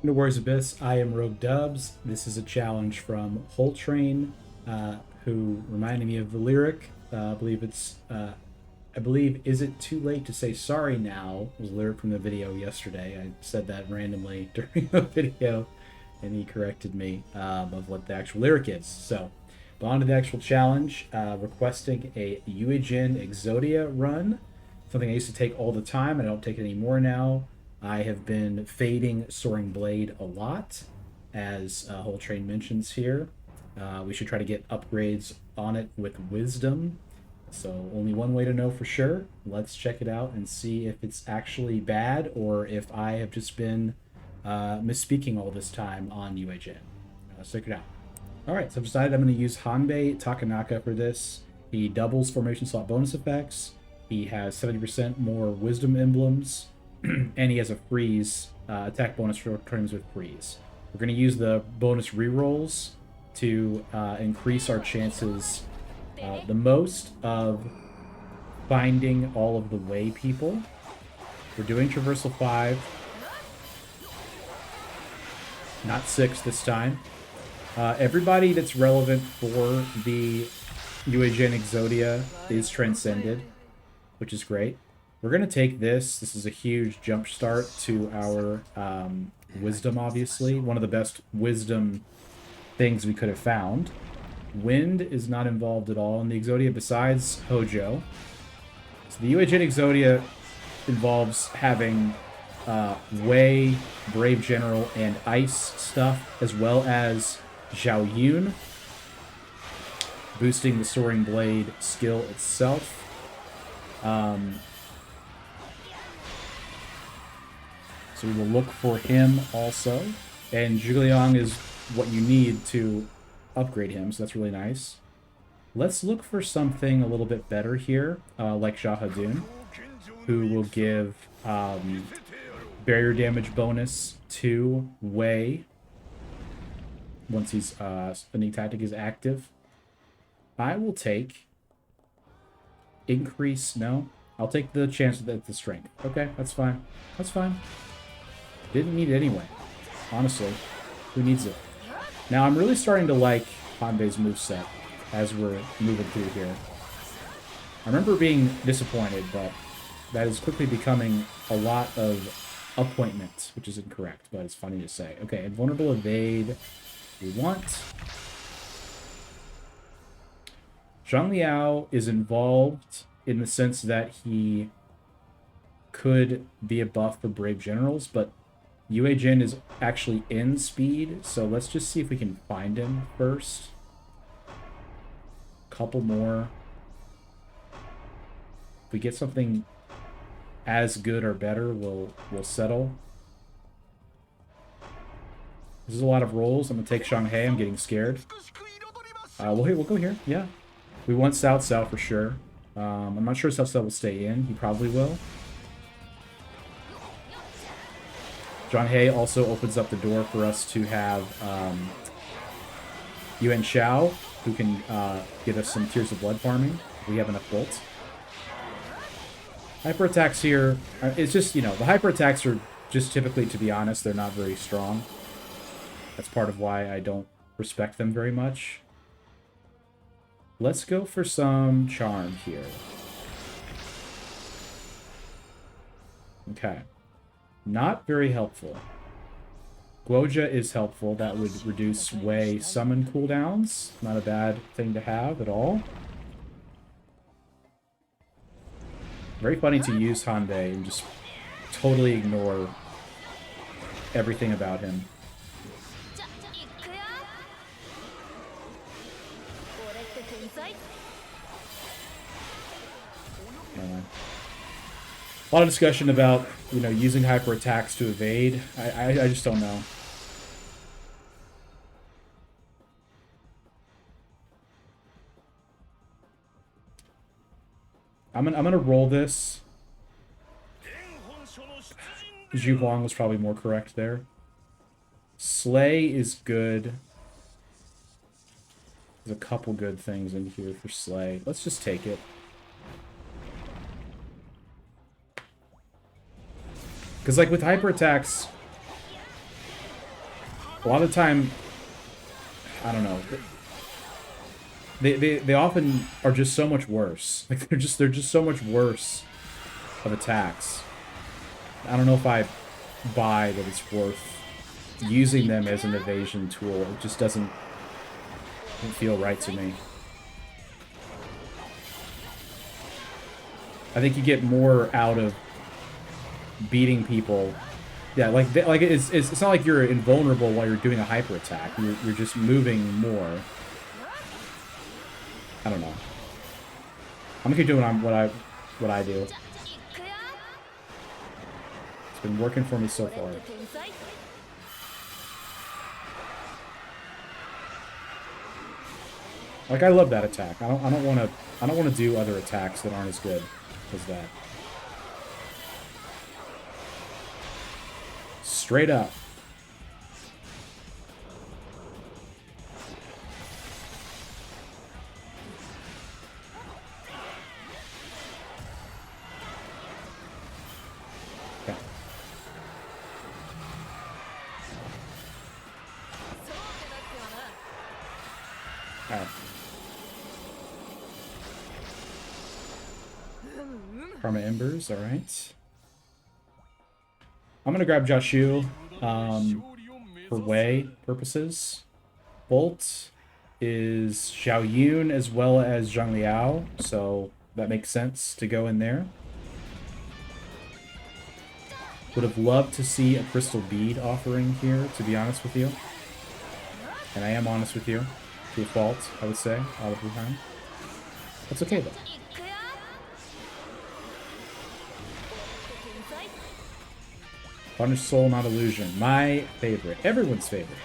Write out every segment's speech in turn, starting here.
No worries, Abyss. I am Rogue Dubs. This is a challenge from Whole Train, who reminded me of the lyric. I believe, is it too late to say sorry now? Was a lyric from the video yesterday. I said that randomly during the video, and he corrected me of what the actual lyric is. So, but on to the actual challenge. Requesting a Yue Jin Exodia run. Something I used to take all the time. I don't take it anymore now. I have been fading Soaring Blade a lot, as Whole Train mentions here. We should try to get upgrades on it with Wisdom. So only one way to know for sure. Let's check it out and see if it's actually bad or if I have just been misspeaking all this time on Yue Jin. Let's check it out. Alright, so I've decided I'm going to use Hanbei Takanaka for this. He doubles formation slot bonus effects. He has 70% more Wisdom emblems. And he has a freeze, attack bonus for turns with freeze. We're going to use the bonus rerolls to increase our chances the most of finding all of the way people. We're doing Traversal 5. Not 6 this time. Everybody that's relevant for the Yue Jin Exodia is transcended, which is great. We're going to take this. This is a huge jump start to our Wisdom, obviously. One of the best Wisdom things we could have found. Wind is not involved at all in the Exodia besides Hojo. So the Yue Jin Exodia involves having Wei, Brave General, and Ice stuff, as well as Zhao Yun, boosting the Soaring Blade skill itself. So we will look for him also. And Zhugliang is what you need to upgrade him, so that's really nice. Let's look for something a little bit better here, like Shahadun, who will give barrier damage bonus to Wei once his spinning tactic is active. I will take increase. No, I'll take the chance at the strength. Okay, that's fine. That's fine. Didn't need it anyway. Honestly, who needs it? Now I'm really starting to like Hanbei's moveset as we're moving through here. I remember being disappointed, but that is quickly becoming a lot of appointment, which is incorrect, but it's funny to say. Okay, invulnerable evade we want. Zhang Liao is involved in the sense that he could be a buff for Brave Generals, but Yue Jin is actually in speed, so let's just see if we can find him first. Couple more. If we get something as good or better, we'll settle. This is a lot of rolls. I'm gonna take Shanghai. I'm getting scared. We'll go here. Yeah, we want Cao Cao for sure. I'm not sure Cao Cao will stay in. He probably will. John Hay also opens up the door for us to have Yuan Xiao, who can get us some Tears of Blood farming. We have enough bolts. Hyper attacks here, it's just, you know, the hyper attacks are just typically, to be honest, they're not very strong. That's part of why I don't respect them very much. Let's go for some charm here. Okay. Not very helpful. Guoja is helpful. That would reduce Wei summon cooldowns. Not a bad thing to have at all. Very funny to use Hanbei and just totally ignore everything about him. A lot of discussion about, you know, using hyper attacks to evade. I just don't know. I'm gonna roll this. Zhu Huang was probably more correct there. Slay is good. There's a couple good things in here for Slay. Let's just take it. Because, like, with hyper attacks, A lot of time, I don't know. They often are just so much worse. Like they're just so much worse of attacks. I don't know if I buy that it's worth using them as an evasion tool. It just doesn't feel right to me. I think you get more out of beating people. Yeah, like it's not like you're invulnerable while you're doing a hyper attack. You're just moving more. I don't know. I'm gonna keep doing what I do. It's been working for me so far. Like I love that attack. I don't want to do other attacks that aren't as good as that. Straight up. Okay. All right. Karma Embers, all right. I'm gonna grab Joshu for Wei purposes. Bolt is Xiao Yun as well as Zhang Liao, so that makes sense to go in there. Would have loved to see a Crystal Bead offering here, to be honest with you. And I am honest with you. To a fault, I would say, all of the time. That's okay, though. Punish Soul, not Illusion. My favorite. Everyone's favorite.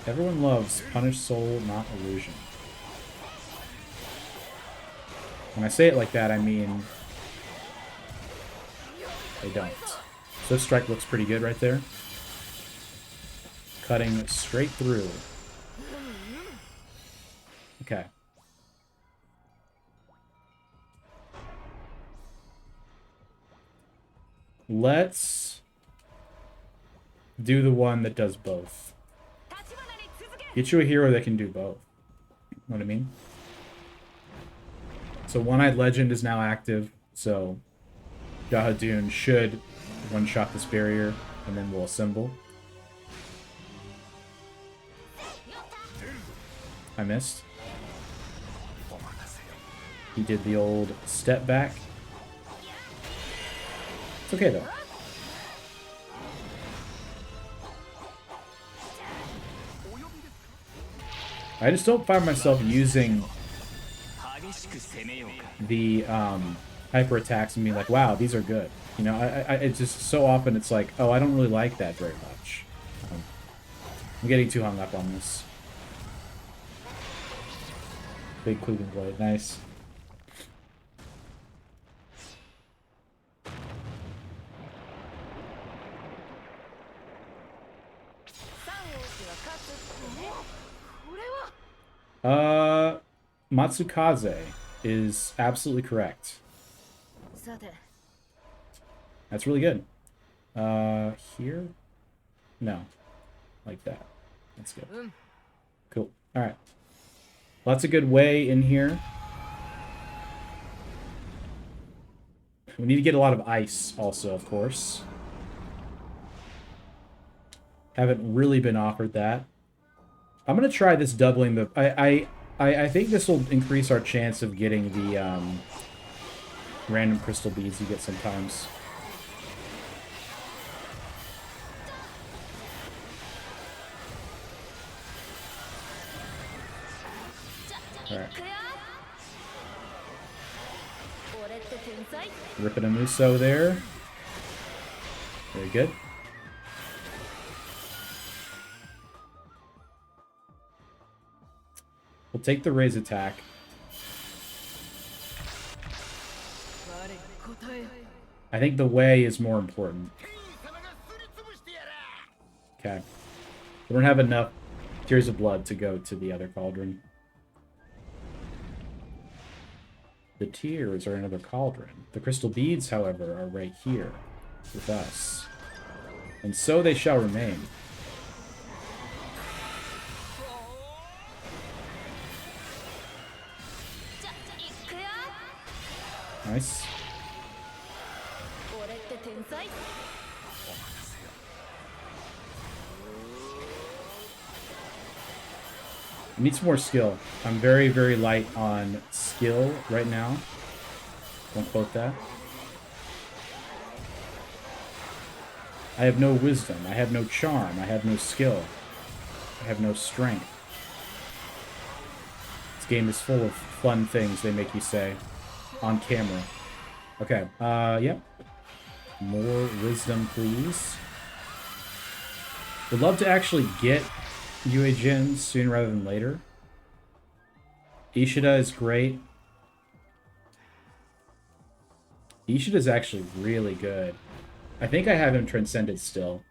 Everyone loves Punish Soul, not Illusion. When I say it like that, I mean they don't. Swift Strike looks pretty good right there. Cutting straight through. Okay. Let's do the one that does both. Get you a hero that can do both. You know what I mean? So One-Eyed Legend is now active, so Jahadun should one-shot this barrier, and then we'll assemble. I missed. He did the old step back. It's okay, though. I just don't find myself using the hyper attacks and being like, wow, these are good. You know, it's just so often it's like, oh, I don't really like that very much. I'm getting too hung up on this. Big cleaving blade, nice. Matsukaze is absolutely correct. That's really good. Here? No. Like that. That's good. Cool. Alright. Lots of good Wei in here. We need to get a lot of ice also, of course. Haven't really been offered that. I'm gonna try this doubling the... I think this will increase our chance of getting the random crystal beads you get sometimes. Alright. Ripping a Musou there. Very good. We'll take the raise attack. I think the Wei is more important. Okay. We don't have enough Tears of Blood to go to the other cauldron. The tears are another cauldron. The crystal beads, however, are right here with us. And so they shall remain. Nice. I need some more skill. I'm very, very light on skill right now. Don't quote that. I have no wisdom. I have no charm. I have no skill. I have no strength. This game is full of fun things they make you say on camera. Okay, yep. More wisdom, please. Would love to actually get Yue Jin sooner rather than later. Ishida is great. Ishida is actually really good. I think I have him transcended still.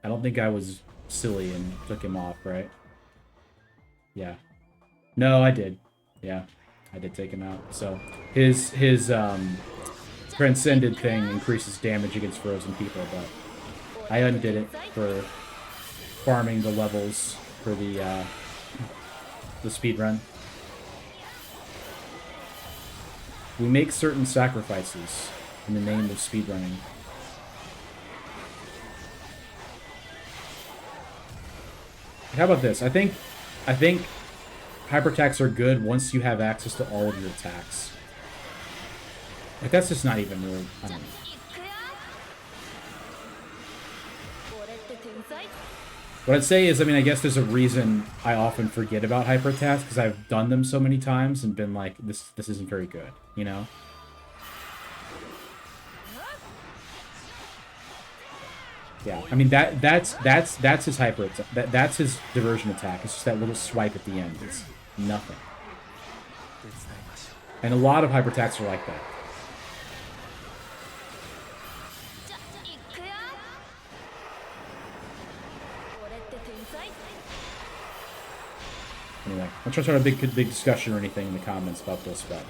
I don't think I was silly and took him off, right? Yeah. No, I did. Yeah, I did take him out. So his transcended thing increases damage against frozen people, but I undid it for farming the levels for the speed run. We make certain sacrifices in the name of speedrunning. How about this? I think hyper attacks are good once you have access to all of your attacks. Like, that's just not even really, I don't know. What I'd say is, I mean, I guess there's a reason I often forget about hyper attacks, because I've done them so many times and been like, this isn't very good, you know? Yeah, I mean, that's his hyper attack. That's his diversion attack. It's just that little swipe at the end. It's nothing. And a lot of hyper attacks are like that. Anyway, I'm trying to start a big discussion or anything in the comments about this, but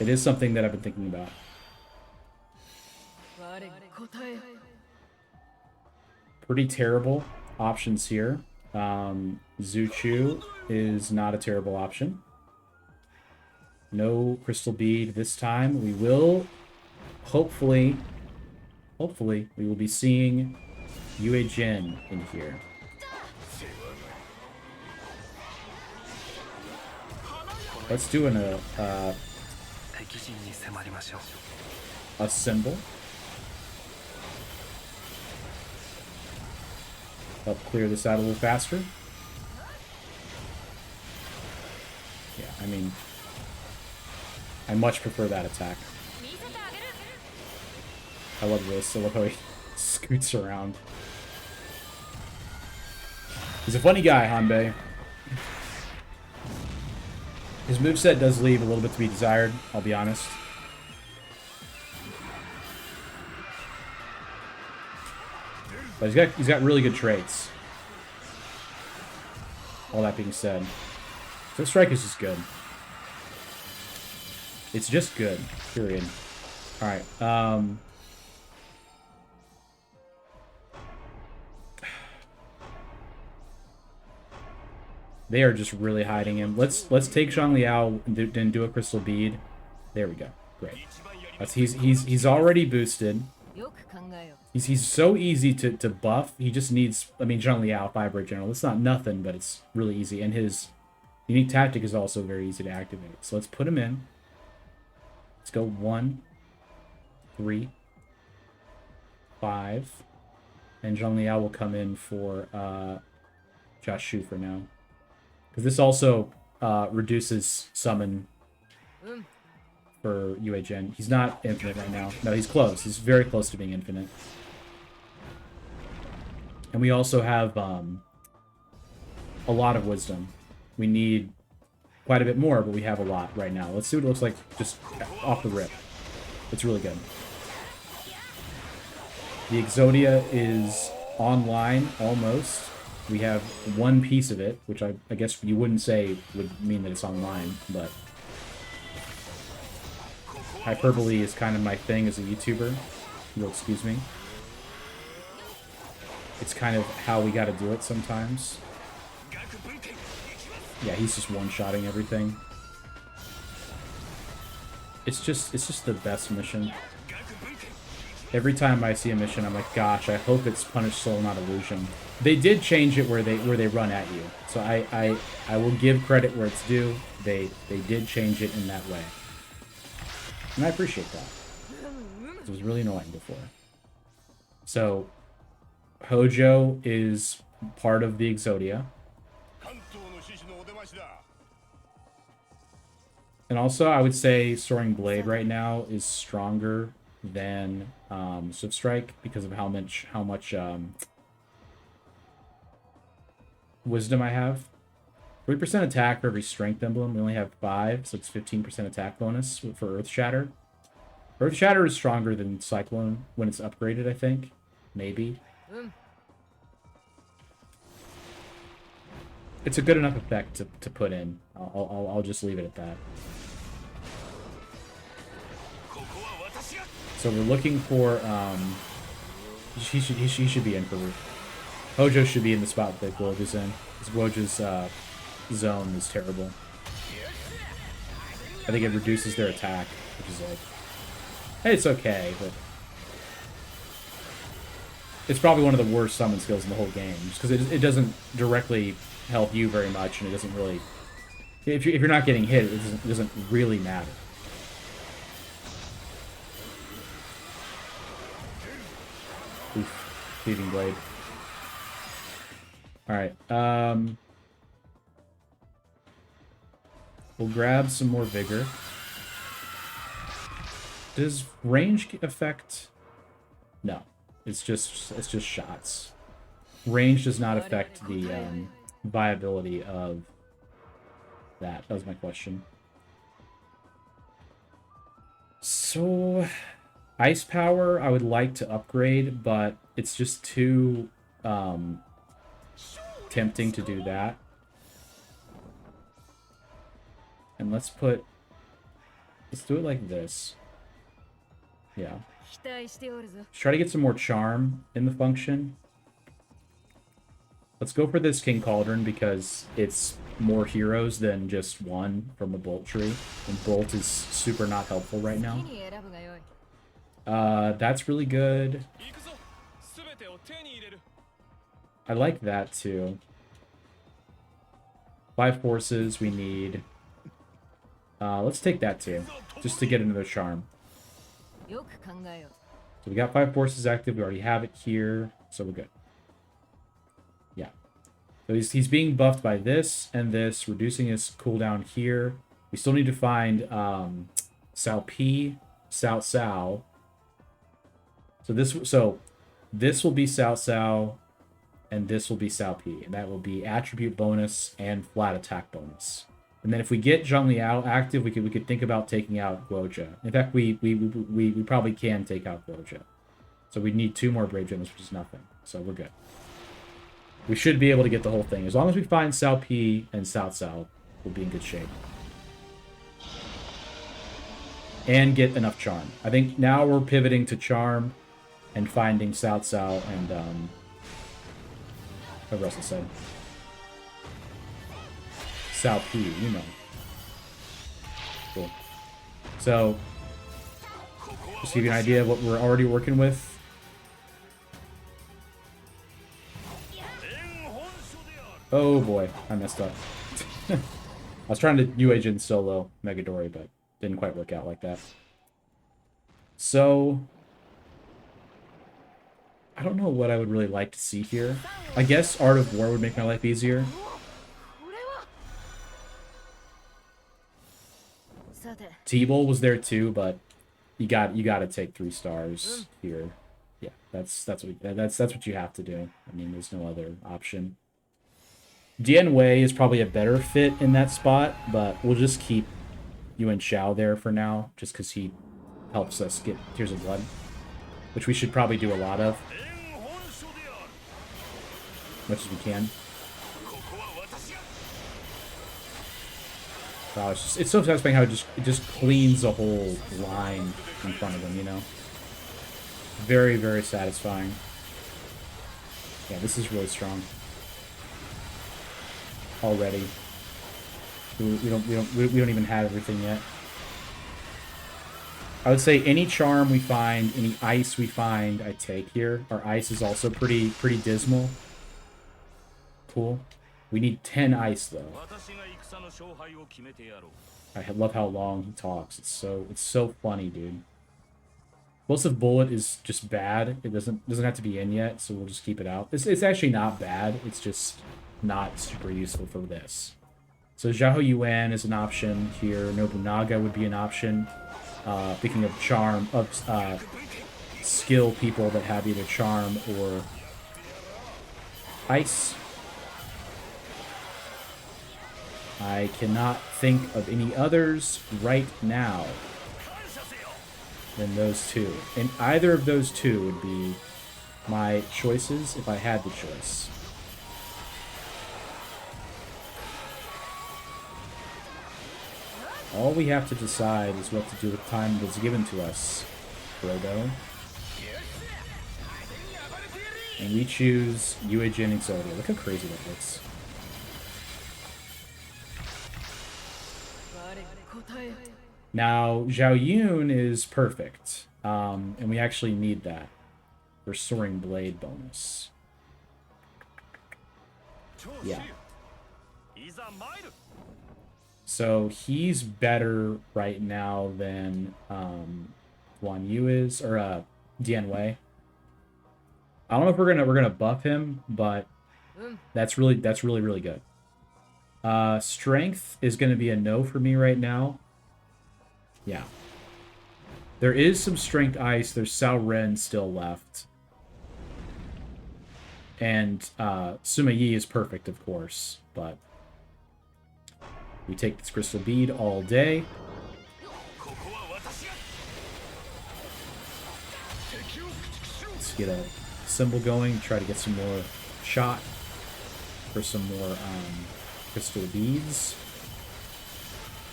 it is something that I've been thinking about. Pretty terrible options here. Zuchu is not a terrible option. No crystal bead this time. We will, hopefully, we will be seeing Yue Jin in here. Let's do a symbol. Help clear this out a little faster. Yeah, I mean, I much prefer that attack. I love this. I love how he scoots around. He's a funny guy, Hanbei. His moveset does leave a little bit to be desired, I'll be honest. But he's got really good traits. All that being said, Fifth Strike is just good. It's just good, period. Alright, they are just really hiding him. Let's take Zhang and do a crystal bead. There we go. Great. He's already boosted. He's so easy to buff. He just needs, I mean, Zhang Liao, Fiber General. It's not nothing, but it's really easy. And his unique tactic is also very easy to activate. So let's put him in. Let's go 1, 3, 5. And Zhang Liao will come in for Josh Shu for now. Because this also reduces summon for Yue Jin. He's not infinite right now. No, he's close. He's very close to being infinite. And we also have a lot of wisdom. We need quite a bit more, but we have a lot right now. Let's see what it looks like just off the rip. It's really good. The Exodia is online, almost. We have one piece of it, which I guess you wouldn't say would mean that it's online, but hyperbole is kind of my thing as a YouTuber. You'll excuse me. it's kind of how we got to do it sometimes. Yeah, he's just one-shotting everything. It's just the best mission. Every time I see a mission, I'm like, gosh, I hope it's Punish Soul, not Illusion. They did change it where they run at you, so I will give credit where it's due. They did change it in that way, and I appreciate that. It was really annoying before. So Hojo is part of the Exodia. And also, I would say Soaring Blade right now is stronger than Swift Strike because of how much wisdom I have. 3% attack for every strength emblem. We only have 5, so it's 15% attack bonus for Earth Shatter. Earth Shatter is stronger than Cyclone when it's upgraded, I think. Maybe. It's a good enough effect to put in. I'll just leave it at that. So we're looking for he should be in for Hojo should be in the spot that Guoju's in. Because Guoju's zone is terrible. I think it reduces their attack, which is like, hey, it's okay, but it's probably one of the worst summon skills in the whole game, just because it doesn't directly help you very much, and it doesn't really. If you're not getting hit, it doesn't really matter. Oof, Thieving Blade. Alright, we'll grab some more Vigor. Does range affect? No, it's just shots. Range does not affect the viability of that. That was my question. So, Ice Power I would like to upgrade, but it's just too tempting to do that. And let's do it like this. Yeah. Let's try to get some more charm in the function. Let's go for this King Cauldron because it's more heroes than just one from the Bolt tree. And Bolt is super not helpful right now. That's really good. I like that too. 5 forces we need. Let's take that too, just to get another charm. So we got 5 forces active. We already have it here, so we're good. Yeah. So he's being buffed by this and this, reducing his cooldown here. We still need to find Sao P, Sao Sao. So this will be Sao Sao, and this will be Sao P, and that will be attribute bonus and flat attack bonus. And then if we get Zhongliao active, we could think about taking out Guoja. In fact, we probably can take out Guoja. So we need 2 more Brave Gems, which is nothing. So we're good. We should be able to get the whole thing. As long as we find Sao P and Sao Sao, we'll be in good shape. And get enough charm. I think now we're pivoting to charm and finding Sao Sao and what else to say? Sao P, you know. Cool. So, just to give you an idea of what we're already working with. Oh boy, I messed up. I was trying to Yue Jin solo Megadori, but didn't quite work out like that. So, I don't know what I would really like to see here. I guess Art of War would make my life easier. T-Bowl was there too, but you got to take 3 stars here. Yeah, that's what you have to do. I mean, there's no other option. Dian Wei is probably a better fit in that spot, but we'll just keep Yuan Shao there for now, just because he helps us get Tears of Blood, which we should probably do a lot of, much as we can. Wow, it's so satisfying how it just cleans the whole line in front of them, you know? Very, very satisfying. Yeah, this is really strong. Already. We don't even have everything yet. I would say any charm we find, any ice we find, I take here. Our ice is also pretty dismal. Cool. We need 10 ice though. I love how long he talks. It's so funny, dude. Explosive Bullet is just bad. It doesn't have to be in yet, so we'll just keep it out. It's actually not bad. It's just not super useful for this. So Xiahou Yuan is an option here. Nobunaga would be an option. Thinking of charm, skill people that have either charm or ice. I cannot think of any others right now than those two. And either of those two would be my choices if I had the choice. All we have to decide is what to do with time that's given to us, Frodo. And we choose Yue Jin Exodia. Look how crazy that looks. Now, Zhao Yun is perfect. And we actually need that for Soaring Blade bonus. Yeah. So he's better right now than Guan Yu is, or Dian Wei. I don't know if we're gonna buff him, but that's really good. Strength is gonna be a no for me right now. Yeah. There is some strength ice. There's Sao Ren still left. And Sima Yi is perfect, of course, but we take this crystal bead all day. Let's get a symbol going, try to get some more shot for some more crystal beads.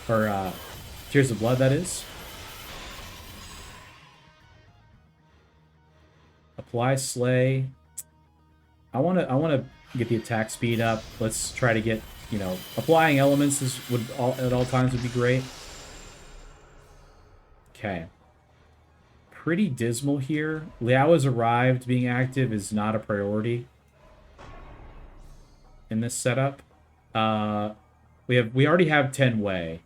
Or Tears of Blood, that is. Apply Slay. I wanna get the attack speed up. Let's try to get, you know, applying elements at all times would be great. Okay. Pretty dismal here. Liao has arrived. Being active is not a priority in this setup. We already have 10 Wei.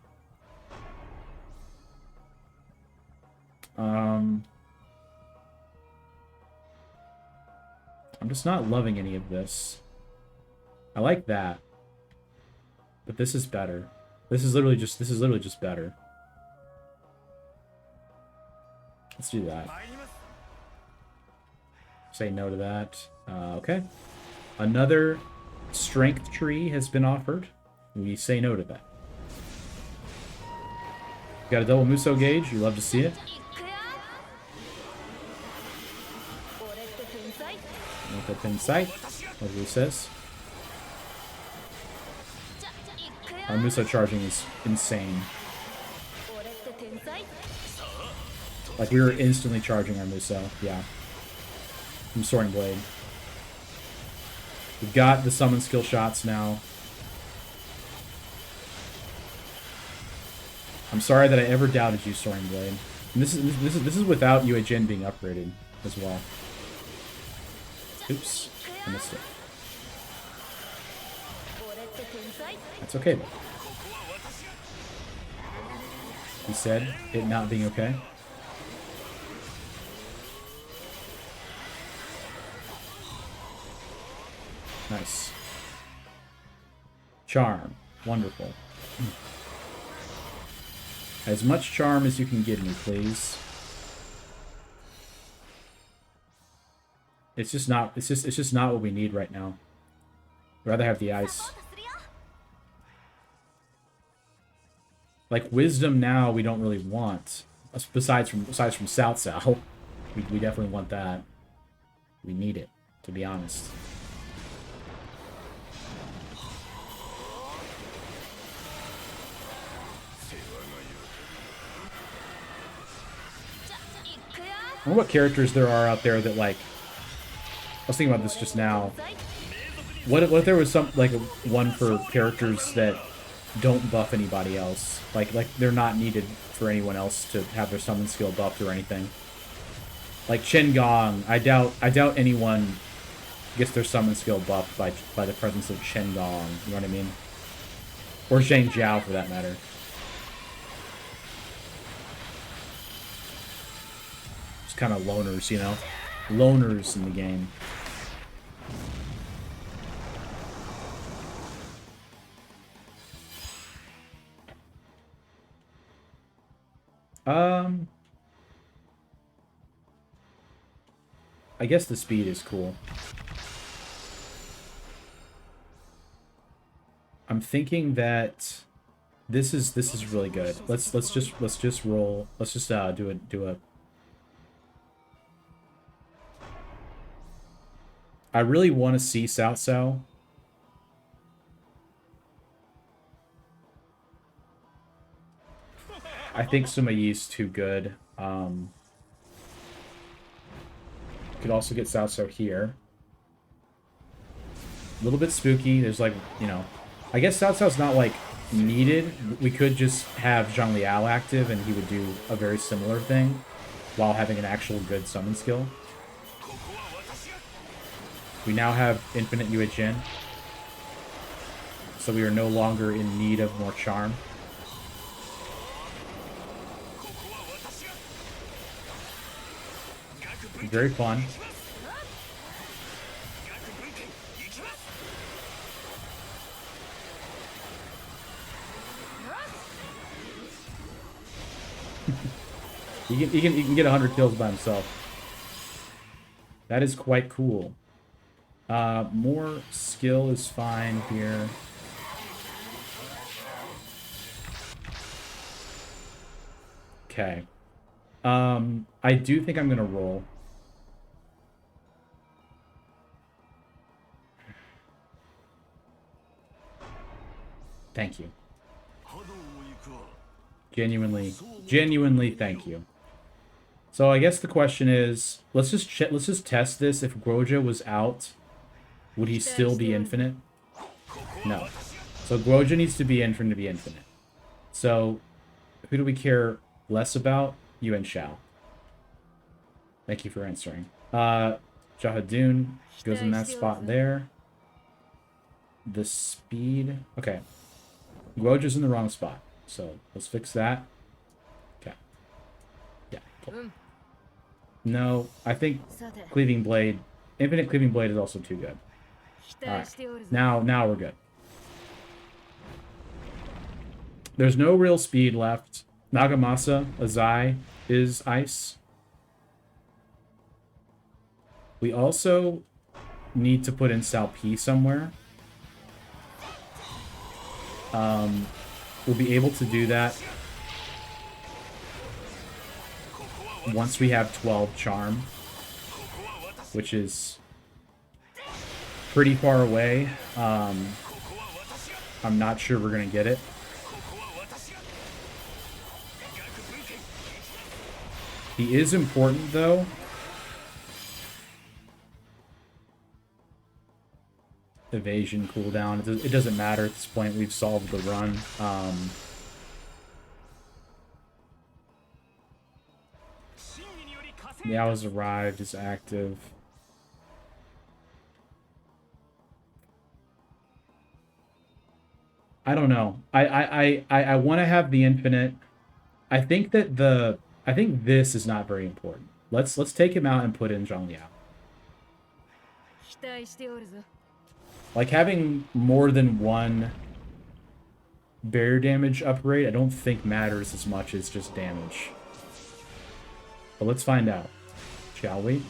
I'm just not loving any of this. I like that. But this is better. This is literally just better. Let's do that. Say no to that. Okay. Another strength tree has been offered. We say no to that. Got a double Musou gauge. You love to see it. Inside, as it says. Our Musou charging is insane. Like, we were instantly charging our Musou, yeah. From Soaring Blade. We've got the summon skill shots now. I'm sorry that I ever doubted you, Soaring Blade. And this is without Yue Jin being upgraded as well. Oops, I missed it. That's okay though. He said it not being okay. Nice. Charm. Wonderful. As much charm as you can give me, please. It's just not what we need right now. I'd rather have the ice. Like wisdom now we don't really want. Besides from South South. We definitely want that. We need it, to be honest. I wonder what characters there are out there that, like, was thinking about this just now. What if there was some, like, one for characters that don't buff anybody else? Like they're not needed for anyone else to have their summon skill buffed or anything. Like Shen Gong, I doubt anyone gets their summon skill buffed by the presence of Shen Gong. You know what I mean? Or Zhang Jiao, for that matter. Just kind of loners, you know? Loners in the game. I guess the speed is cool. I'm thinking that this is really good. Let's just roll. Let's just do a. I really want to see Cao Cao. I think Sima Yi's too good. Could also get Cao Cao here. A little bit spooky. There's like, you know, I guess Cao Cao's not like needed. We could just have Zhang Liao active and he would do a very similar thing while having an actual good summon skill. We now have infinite Yue Jin, so we are no longer in need of more charm. Very fun. He can get 100 kills by himself. That is quite cool. More skill is fine here. Okay. I do think I'm gonna roll. Thank you. Genuinely thank you. So I guess the question is, let's just test this. If Guoja was out, would he still be infinite? No. So Guoja needs to be in for him to be infinite. So who do we care less about? Yuan Shao. Thank you for answering. Jahadun goes in that spot there. The speed. Okay. Guoja's in the wrong spot. So let's fix that. Okay. Yeah. Cool. No, I think Cleaving Blade, Infinite Cleaving Blade is also too good. Alright. Now we're good. There's no real speed left. Nagamasa, Azai is ice. We also need to put in Cao Pi somewhere. We'll be able to do that once we have 12 charm, which is pretty far away. I'm not sure we're gonna get it. He is important though. Evasion cooldown. It doesn't matter at this point. We've solved the run. Meow has arrived. Is active. I don't know. I want to have the infinite. I think this is not very important. Let's take him out and put in Zhang Liao. Like, having more than one barrier damage upgrade, I don't think matters as much as just damage. But let's find out, shall we?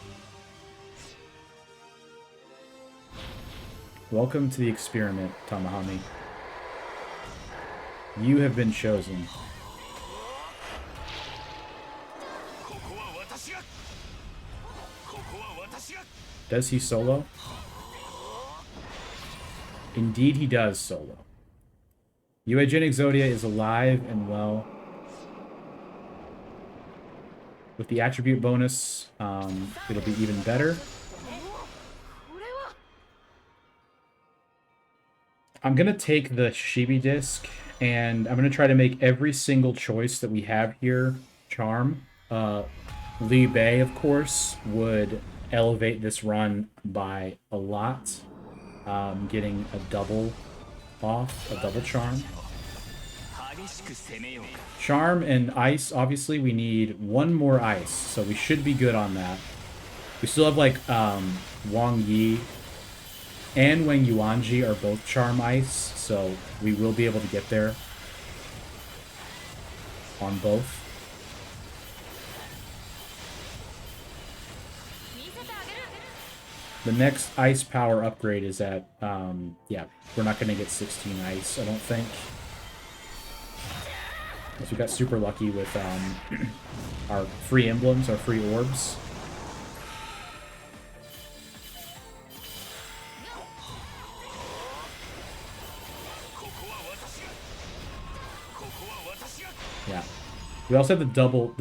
Welcome to the experiment, Tamahami. You have been chosen. Does he solo? Indeed he does solo. Yue Jin Exodia is alive and well. With the attribute bonus, it'll be even better. I'm going to take the Shibi disc, and I'm going to try to make every single choice that we have here charm. Li Bei, of course, would elevate this run by a lot. Getting a double off, a double charm. Charm and ice, obviously, we need one more ice, so we should be good on that. We still have, like, Wang Yi and Wang Yuanji are both charm ice, so we will be able to get there on both. The next ice power upgrade is at, yeah, we're not going to get 16 ice, I don't think. Because we got super lucky with our free emblems, our free orbs. Yeah. We also have the double,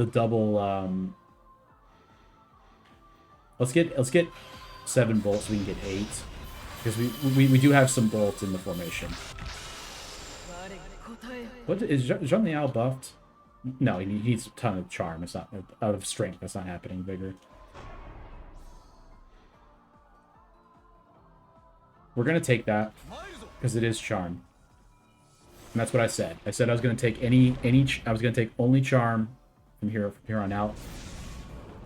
let's get 7 bolts so we can get 8. Because we do have some bolts in the formation. What is Zheng Liao buffed? No, he needs a ton of charm. It's not out of strength. That's not happening. Vigor. We're gonna take that because it is charm, and that's what I said. I said I was gonna take I was gonna take only charm from here on out,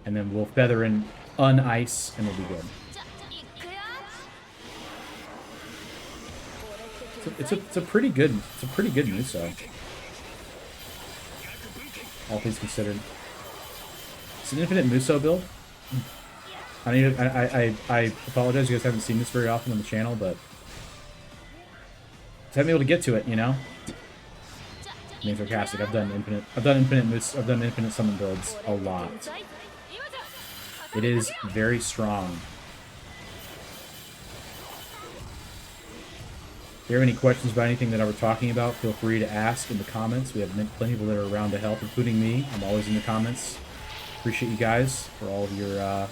and then we'll feather in un-ice, and we'll be good. It's a pretty good Musou. All things considered. It's an infinite Musou build. I apologize, you guys haven't seen this very often on the channel, but just haven't been able to get to it, you know? Being sarcastic. I've done infinite summon builds a lot. It is very strong. If you have any questions about anything that we're talking about, feel free to ask in the comments. We have plenty of people that are around to help, including me. I'm always in the comments. Appreciate you guys for all of your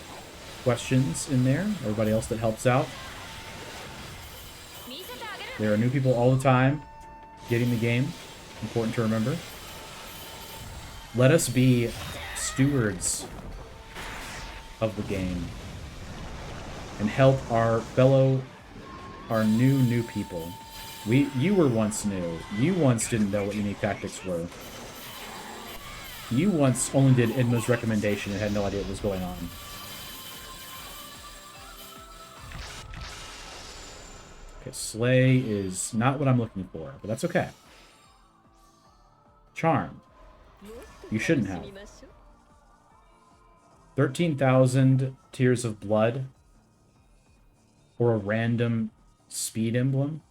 questions in there. Everybody else that helps out. There are new people all the time getting the game. Important to remember. Let us be stewards of the game and help our new people. You were once new. You once didn't know what unique tactics were. You once only did Inma's recommendation and had no idea what was going on. Okay, Slay is not what I'm looking for, but that's okay. Charm. You shouldn't have. 13,000 Tears of Blood. Or a random speed emblem.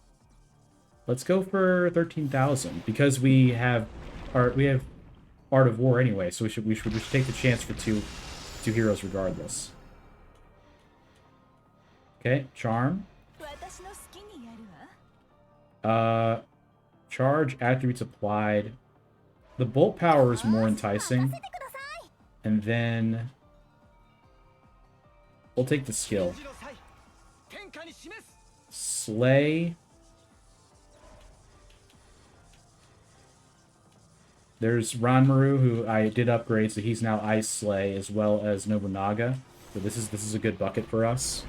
Let's go for 13,000 because we have Art of War anyway, so we should take the chance for two heroes regardless. Okay, charm. Charge, attributes applied. The bolt power is more enticing. And then we'll take the skill. Slay. There's Ranmaru, who I did upgrade, so he's now Ice Slay, as well as Nobunaga. So this is a good bucket for us.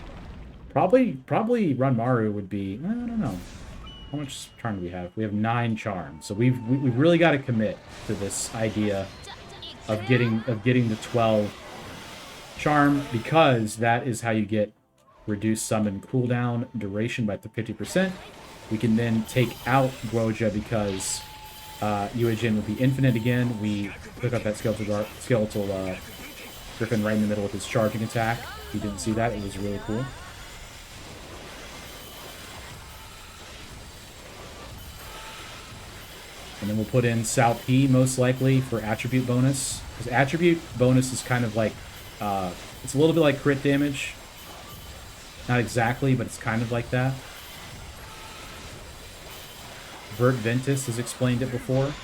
Probably Ranmaru would be, I don't know. How much charm do we have? We have 9 charms. So we've really got to commit to this idea of getting the 12 charm, because that is how you get reduced summon cooldown duration by 50%. We can then take out Guoja because Yue Jin will be infinite again. We took out that skeletal Griffin right in the middle of his charging attack. If you didn't see that, it was really cool. And then we'll put in Sao P most likely for attribute bonus. Because attribute bonus is kind of like, it's a little bit like crit damage. Not exactly, but it's kind of like that. Vert Ventus has explained it before.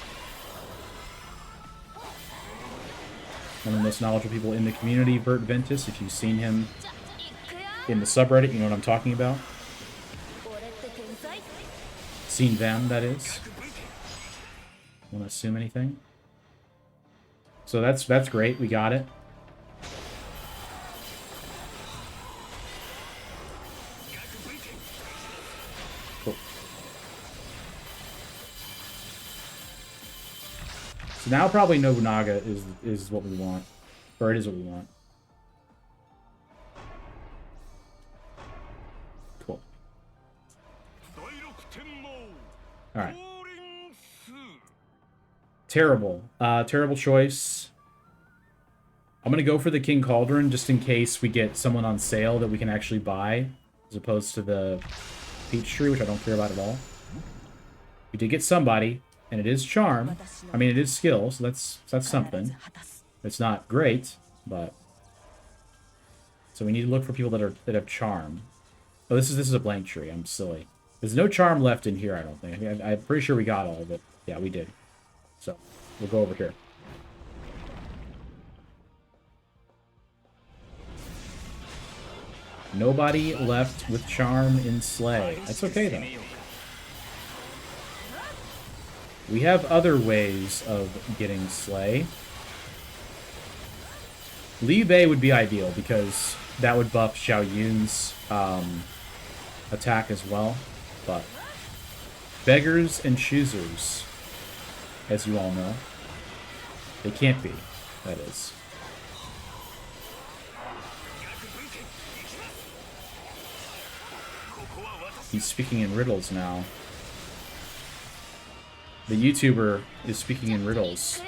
One of the most knowledgeable people in the community, Vert Ventus. If you've seen him in the subreddit, you know what I'm talking about. Seen them, that is. Won't assume anything. So that's great. We got it. Cool. So now probably Nobunaga is what we want. Or it is what we want. Cool. Alright. Terrible. Terrible choice. I'm going to go for the King Cauldron just in case we get someone on sale that we can actually buy, as opposed to the Peach Tree, which I don't care about at all. We did get somebody, and it is Charm. I mean, it is skill, so that's something. It's not great, but... So we need to look for people that have Charm. Oh, this is a blank tree. I'm silly. There's no Charm left in here, I don't think. I'm pretty sure we got all of it. Yeah, we did. So, we'll go over here. Nobody left with Charm in Slay. That's okay, though. We have other ways of getting Slay. Liu Bei would be ideal, because that would buff Xiao Yun's attack as well. But beggars and choosers, as you all know, they can't be, that is. He's speaking in riddles now. The YouTuber is speaking in riddles.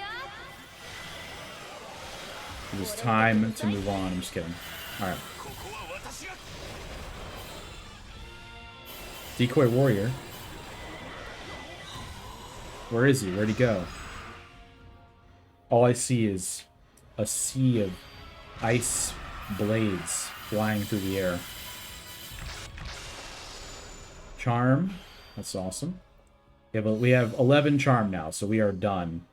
It is time to move on. I'm just kidding. Alright. Decoy Warrior. Where is he? Where'd he go? All I see is a sea of ice blades flying through the air. Charm. That's awesome. We have 11 Charm now, so we are done.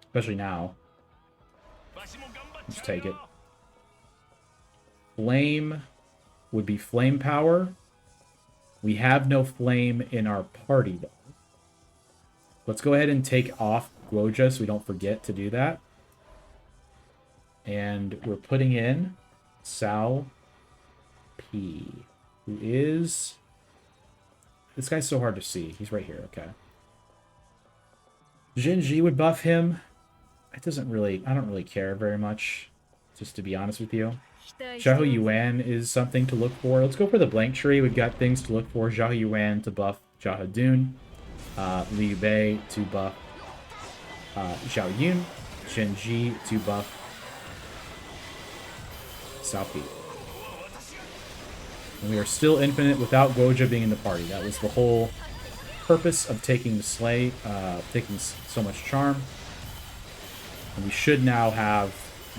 Especially now. Let's take it. Flame would be Flame Power. We have no Flame in our party, though. Let's go ahead and take off Guoja so we don't forget to do that. And we're putting in Sao P, who is... This guy's so hard to see. He's right here, okay. Jinji would buff him. It doesn't really... I don't really care very much, just to be honest with you. Xiahou Yuan is something to look for. Let's go for the blank tree. We've got things to look for. Xiahou Yuan to buff Jahadun. Liu Bei to buff Xiao Yun. Shenji to buff Sao-Pi. And we are still infinite without Guoja being in the party. That was the whole purpose of taking the Slay, taking so much Charm. And we should now have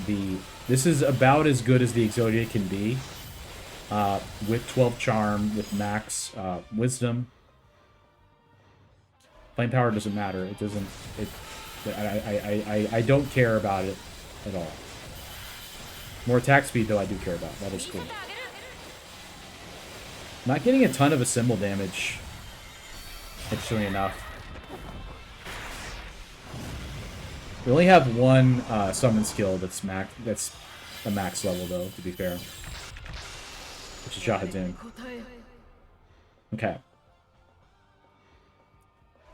the... This is about as good as the Exodia can be. With 12 Charm, with max Wisdom. Flame Power doesn't matter. It doesn't... I don't care about it at all. More attack speed, though, I do care about. That is cool. Not getting a ton of assemble damage, interestingly enough. We only have one summon skill that's a max level, though, to be fair. Which is Jahadun. Okay.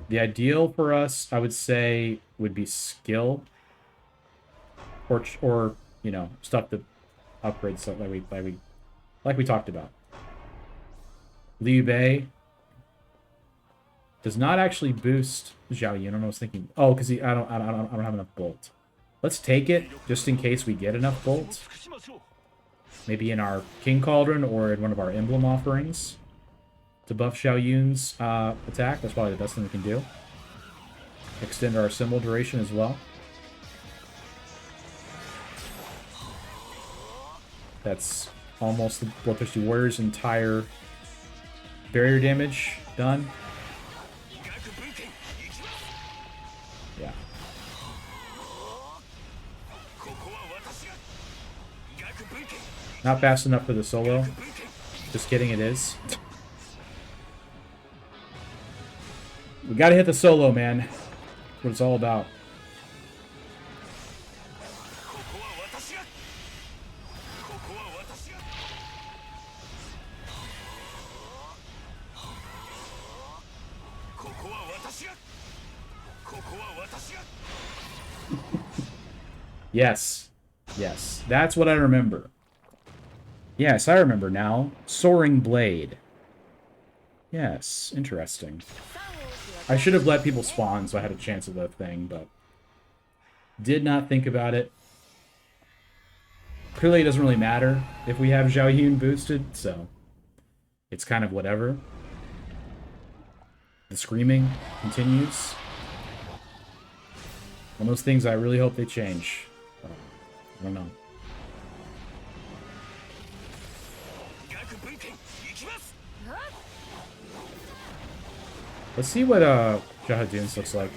The ideal for us, I would say, would be skill. Or you know, stuff that upgrades stuff like we talked about. Liu Bei does not actually boost Xiao Yun. I was thinking, oh, because I don't have enough bolt. Let's take it just in case we get enough bolt. Maybe in our King Cauldron or in one of our emblem offerings to buff Xiao Yun's attack. That's probably the best thing we can do. Extend our symbol duration as well. That's almost the Bloodthirsty Warrior's entire barrier damage done. Yeah. Not fast enough for the solo. Just kidding, it is. We gotta hit the solo, man. That's what it's all about. Yes. Yes. That's what I remember. Yes, I remember now. Soaring Blade. Yes. Interesting. I should have let people spawn so I had a chance at the thing, but did not think about it. Clearly it doesn't really matter if we have Zhao Yun boosted, so it's kind of whatever. The screaming continues. One of those things I really hope they change. I don't know. Let's see what Jahadun's looks like.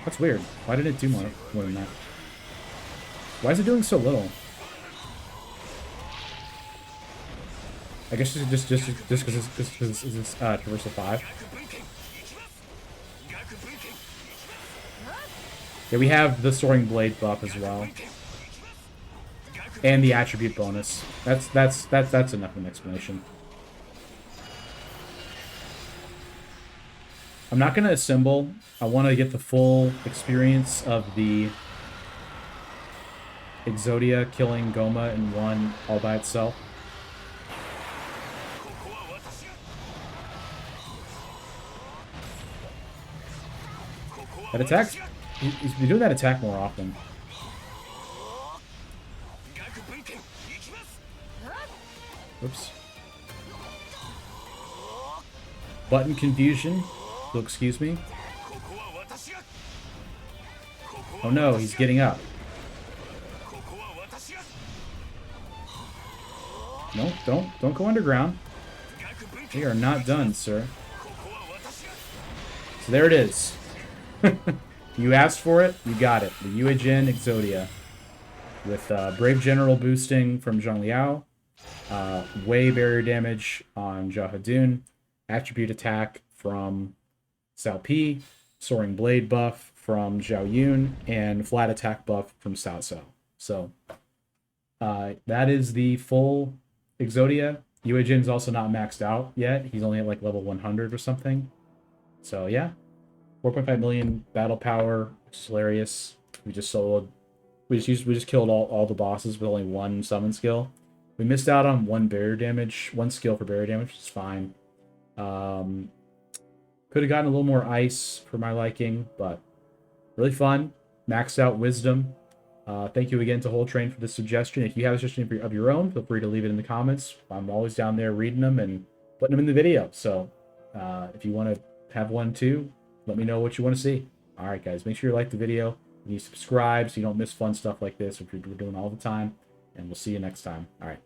That's weird. Why didn't it do more than that? Why is it doing so little? I guess just because it's Traversal 5. Yeah, we have the Soaring Blade buff as well. And the attribute bonus. That's enough of an explanation. I'm not gonna assemble. I want to get the full experience of the Exodia killing Goma in one all by itself. That attack, he's been doing that attack more often. Oops. Button confusion. So excuse me. Oh no, he's getting up. No, don't go underground. We are not done, sir. So there it is. You asked for it, you got it. The Yue Jin Exodia. With Brave General boosting from Zhang Liao. Way barrier damage on Jahadun. Attribute attack from Cao Pi. Soaring Blade buff from Zhao Yun. And flat attack buff from Cao Cao. So, that is the full Exodia. Yue Jin's also not maxed out yet. He's only at like level 100 or something. So, yeah. 4.5 million battle power, which is hilarious. We just soloed. We just killed all the bosses with only one summon skill. We missed out on one skill for barrier damage, which is fine. Could have gotten a little more ice for my liking, but really fun. Maxed out wisdom. Thank you again to Whole Train for the suggestion. If you have a suggestion of your own, feel free to leave it in the comments. I'm always down there reading them and putting them in the video. So if you want to have one too, let me know what you want to see. All right, guys, make sure you like the video. And you subscribe so you don't miss fun stuff like this, which we're doing all the time. And we'll see you next time. All right.